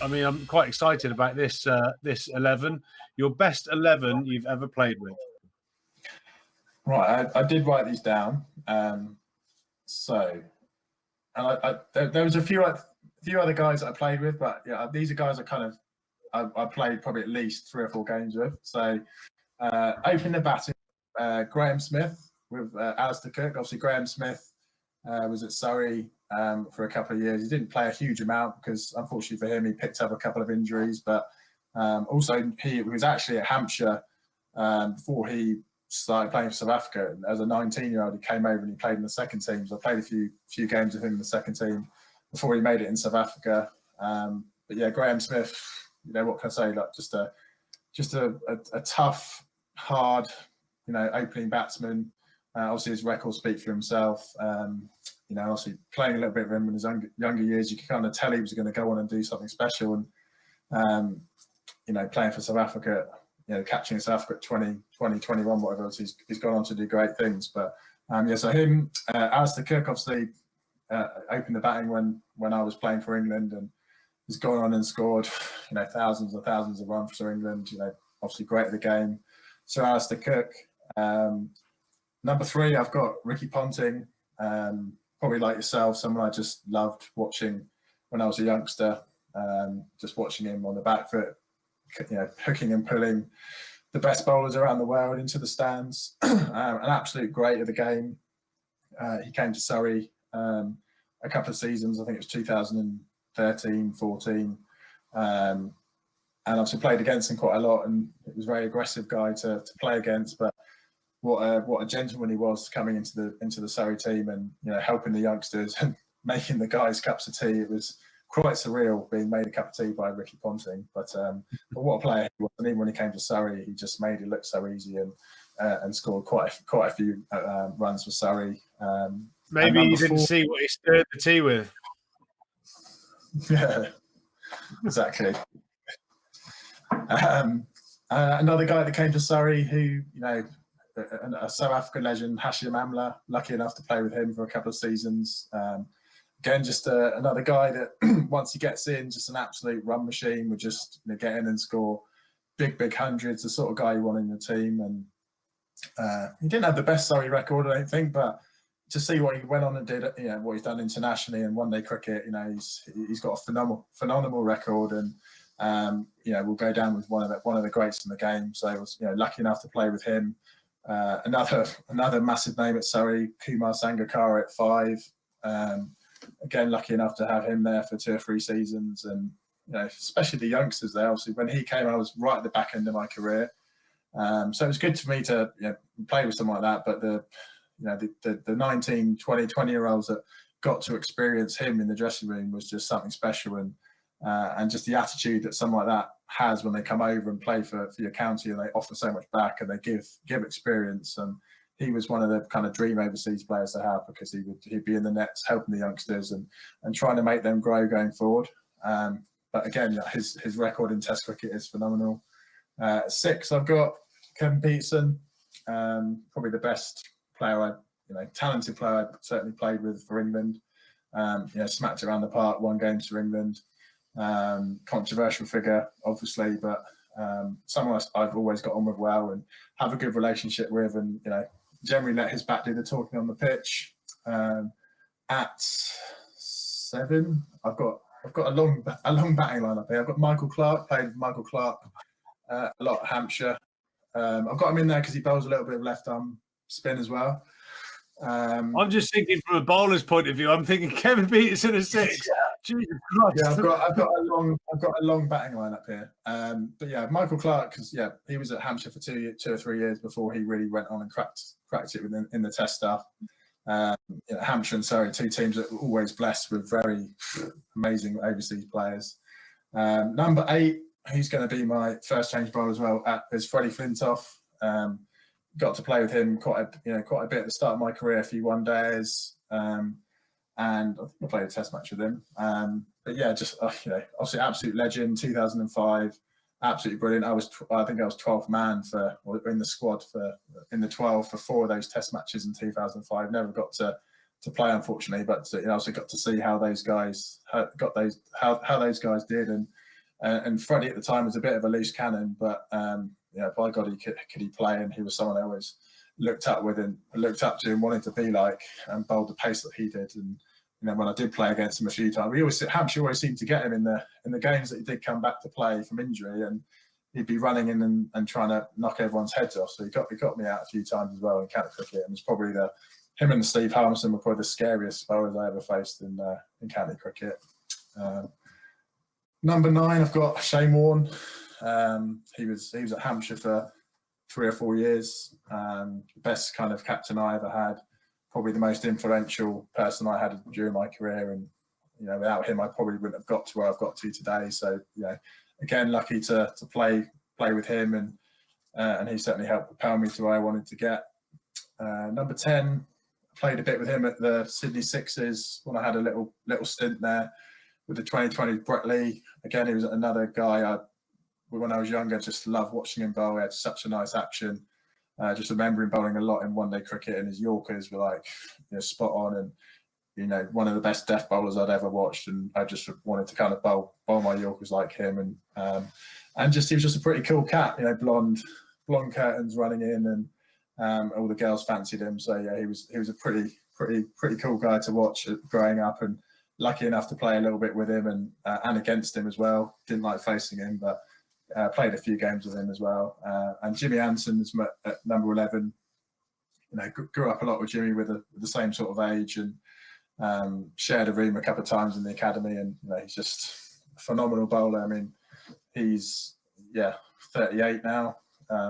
I mean, I'm quite excited about this 11. Your best 11 you've ever played with. Right, I did write these down. There was a few other guys that I played with, but yeah, these are guys I played probably at least 3 or 4 games with. So opening the batting, Graham Smith with Alistair Cook. Obviously, Graham Smith was at Surrey for a couple of years. He didn't play a huge amount because, unfortunately for him, he picked up a couple of injuries. But also, he was actually at Hampshire before he started playing for South Africa. As a 19-year-old, he came over and he played in the second team. So I played a few games with him in the second team before he made it in South Africa. But yeah, Graham Smith, you know, what can I say? Like just a tough, hard, you know, opening batsman. Obviously, his records speak for himself. You know, obviously playing a little bit with him in his younger years, you could kind of tell he was going to go on and do something special. And you know, playing for South Africa, you know, capturing South Africa at 20, 21, whatever else, he's gone on to do great things. But yeah, so him, Alistair Cook, obviously opened the batting when I was playing for England, and has gone on and scored, you know, thousands and thousands of runs for England. You know, obviously great at the game. So Alistair Cook. Number 3, I've got Ricky Ponting. Probably like yourself, someone I just loved watching when I was a youngster. Just watching him on the back foot, you know, hooking and pulling the best bowlers around the world into the stands. An absolute great of the game. He came to Surrey a couple of seasons. I think it was 2013, 14. And obviously played against him quite a lot, and it was a very aggressive guy to play against. But what a gentleman he was coming into the Surrey team, and you know, helping the youngsters and making the guys cups of tea. It was quite surreal being made a cup of tea by Ricky Ponting. But what a player he was, and even when he came to Surrey, he just made it look so easy, and scored quite a few runs for Surrey. Maybe you didn't see what he stirred the tea with. Yeah, exactly. Another guy that came to Surrey who, you know, a South African legend, Hashim Amla, lucky enough to play with him for a couple of seasons. Again, just another guy that once he gets in, just an absolute run machine, would just, you know, get in and score big hundreds, the sort of guy you want in your team. And he didn't have the best Surrey record, I don't think, but to see what he went on and did, you know, what he's done internationally and one-day cricket, you know, he's got a phenomenal record, and you know, will go down with one of the greats in the game. So I was, you know, lucky enough to play with him. Another massive name at Surrey, Kumar Sangakkara at 5. Again, lucky enough to have him there for 2 or 3 seasons, and you know, especially the youngsters there. Obviously, when he came, I was right at the back end of my career, so it was good for me to, you know, play with someone like that. But the 19, 20-year-olds that got to experience him in the dressing room was just something special, and just the attitude that someone like that has when they come over and play for your county, and they offer so much back, and they give experience. And he was one of the kind of dream overseas players to have, because he'd be in the nets helping the youngsters and trying to make them grow going forward. But again, his record in Test cricket is phenomenal. 6, I've got Kevin Peterson, probably the best player talented player I certainly played with for England. You know, smacked around the park, won games for England. Controversial figure, obviously, but someone I've always got on with well and have a good relationship with, and you know, generally let his bat do the talking on the pitch. At 7, I've got a long batting line up here. I've got Michael Clarke, played with Michael Clarke a lot at Hampshire. I've got him in there because he bowls a little bit of left arm spin as well. I'm just thinking from a bowler's point of view. I'm thinking Kevin Peterson at 6. Yeah. Jesus Christ. Yeah, I've got a long batting line up here. But yeah, Michael Clarke, because yeah, he was at Hampshire for 2 or 3 years before he really went on and cracked it in the Test stuff. You know, Hampshire and Surrey, 2 teams that were always blessed with very amazing overseas players. Number 8, he's going to be my first change bowler as well. Is Freddie Flintoff. Got to play with him quite a bit at the start of my career, a few one-days, and I think I played a Test match with him. But yeah, just you know, obviously absolute legend. 2005, absolutely brilliant. I think I was 12th man in the squad in the 12 for 4 of those Test matches in 2005. Never got to play, unfortunately, but you know, also got to see how those guys how those guys did, and And Freddie at the time was a bit of a loose cannon, but by God, could he play? And he was someone I always looked up to and wanted to be like, and bowled the pace that he did. And when I did play against him a few times, Hampshire always seemed to get him in the games that he did come back to play from injury, and he'd be running in and trying to knock everyone's heads off. So he got me out a few times as well in county cricket, and it's probably him and Steve Harmison were probably the scariest bowlers I ever faced in county cricket. Number 9, I've got Shane Warne. He was at Hampshire for 3 or 4 years. Best kind of captain I ever had. Probably the most influential person I had during my career, and without him, I probably wouldn't have got to where I've got to today. So again, lucky to play with him, and he certainly helped propel me to where I wanted to get. Number 10, I played a bit with him at the Sydney Sixers when I had a little stint there with the 2020 Brett Lee. Again, he was another guy when I was younger, just loved watching him bowl. He had such a nice action. Just remember him bowling a lot in one-day cricket, and his Yorkers were like spot on, and one of the best death bowlers I'd ever watched. And I just wanted to kind of bowl my Yorkers like him, and just he was just a pretty cool cat, blonde curtains running in, and all the girls fancied him. So yeah, he was a pretty cool guy to watch growing up, and lucky enough to play a little bit with him and against him as well. Didn't like facing him, but played a few games with him as well. And Jimmy Anson is at number 11. Grew up a lot with Jimmy with the same sort of age, and shared a room a couple of times in the academy. And he's just a phenomenal bowler. I mean, he's 38 now,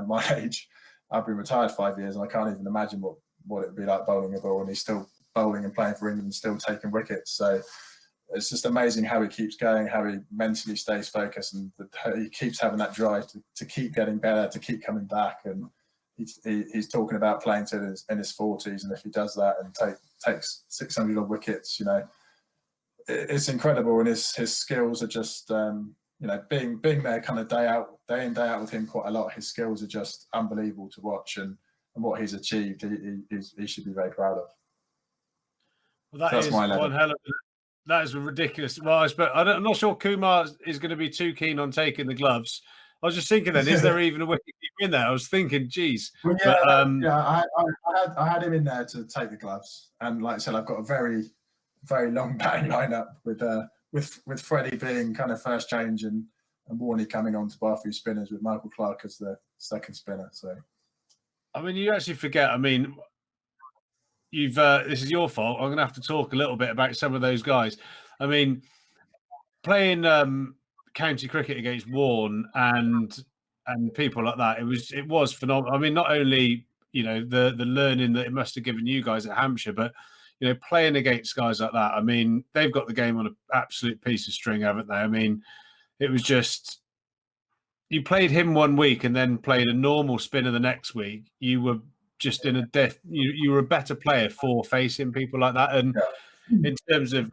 my age. I've been retired 5 years, and I can't even imagine what it would be like bowling a ball, and he's still bowling and playing for England and still taking wickets. So it's just amazing how he keeps going, how he mentally stays focused, and he keeps having that drive to keep getting better, to keep coming back. And he's talking about playing in his 40s, and if he does that and takes 600 odd wickets, it's incredible. And his skills are just being there kind of day in day out with him quite a lot. His skills are just unbelievable to watch, and what he's achieved, he should be very proud of. Well, that's my one hell of that is ridiculous. Well, I'm not sure Kumar is going to be too keen on taking the gloves. I was just thinking then, is there even a wicketkeeper in there? I was thinking, geez. Well, I had him in there to take the gloves, and like I said, I've got a very, very long batting lineup with Freddie being kind of first change, and Warney coming on to bar a few spinners with Michael Clark as the second spinner. So, I mean, you actually forget. I mean, this is your fault. I'm going to have to talk a little bit about some of those guys. I mean, playing county cricket against Warne and people like that, it was phenomenal. I mean, not only the learning that it must have given you guys at Hampshire, but playing against guys like that. I mean, they've got the game on an absolute piece of string, haven't they? I mean, it was just, you played him one week and then played a normal spinner the next week. You were just in a death. You were a better player for facing people like that. And in terms of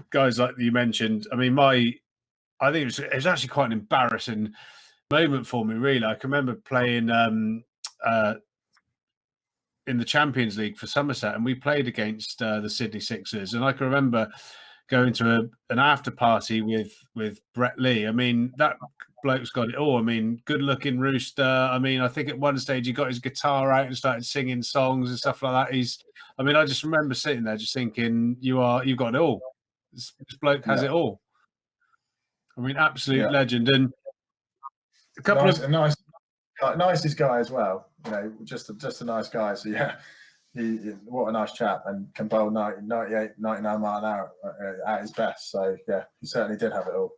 guys like you mentioned, I mean, I think it was actually quite an embarrassing moment for me, really. I can remember playing in the Champions League for Somerset, and we played against the Sydney Sixers, and I can remember going to an after party with Brett Lee. I mean, that bloke's got it all. I mean, good looking rooster. I mean, I think at one stage he got his guitar out and started singing songs and stuff like that. I just remember sitting there just thinking, you've got it all. This bloke has it all. I mean, absolute legend. And a couple of nicest guy as well. Just a nice guy. So yeah, what a nice chap, and can bowl 98, 99 mile an hour at his best. So yeah, he certainly did have it all.